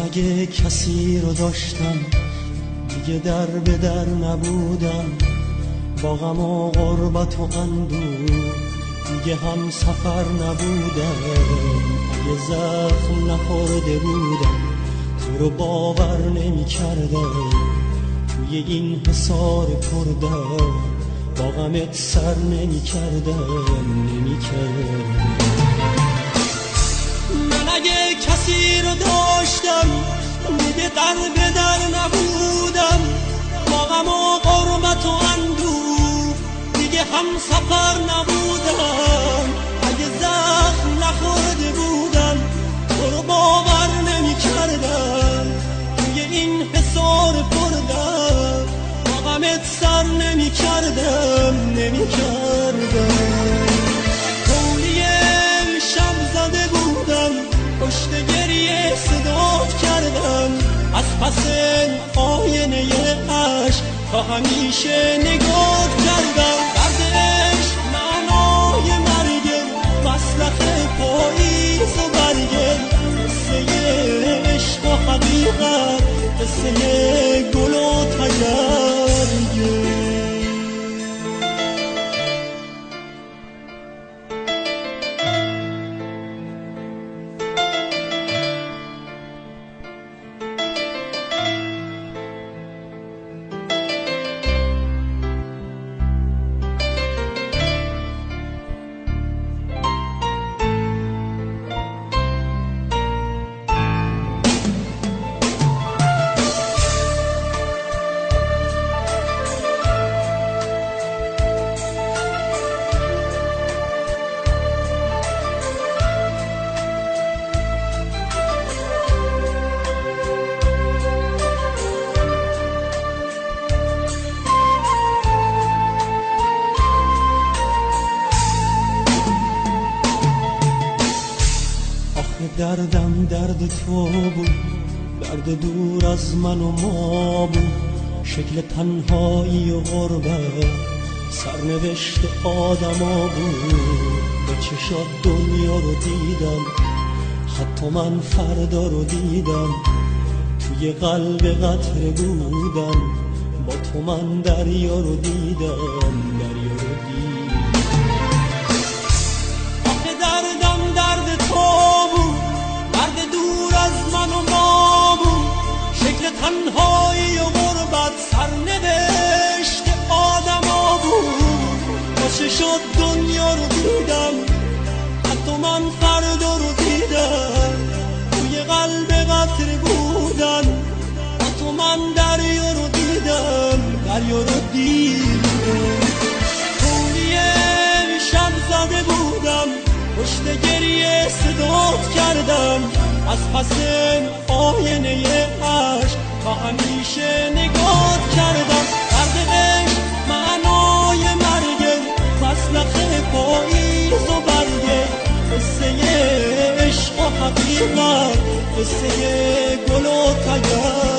اگه کسی رو داشتم دیگه در به در نبودم، با غم و غربت و اندوه دیگه هم سفر نبودم. اگه زخم نخورده بودم تو رو باور نمی کردم، توی این حصار پردم با غمت سر نمی کردم. من اگه کسی رو داشتم دیگه در به در نبودم، با غم و غربت و اندوه دیگه هم سفر نبودم. اگه زخم نخورده بودم تو رو باور نمی کردم، توی این حصار پردم با غمت سر نمی کردم. تولی شب زده بودم پشت گریه صدات کردم، از پس آینه عشق تا همیشه نگات کردم. دردش معنای مرگه، مسلخ پاییز و برگه، قصه عشق و حقیقت، قصه گل و تگرگه. دردم درد تو بود، درد دور از من و ما بود، شکل تنهایی و غربت سرنوشت آدما بود. به چشات دنیا رو دیدم، حتی من فردا رو دیدم، توی قلب قطره بودم، با تو من دریا رو دیدم. آخه دردم درد تو بود، درد دور از من و ما بود، شکل تنهایی و غربت سرنوشت آدما بود. با چشات دنیا رو دیدم، حتی من فردا رو دیدم، توی قلب قطره بودم، با تو من دریا رو دیدم. تولی شب زده بودم پشت گریه صدات کردم، از پس آینه عشق تا همیشه نگات کردم. درد عشق معنای مرگه، مسلخ پاییز و برگه، قصه عشق و حقیقت، قصه گل و تگرگه.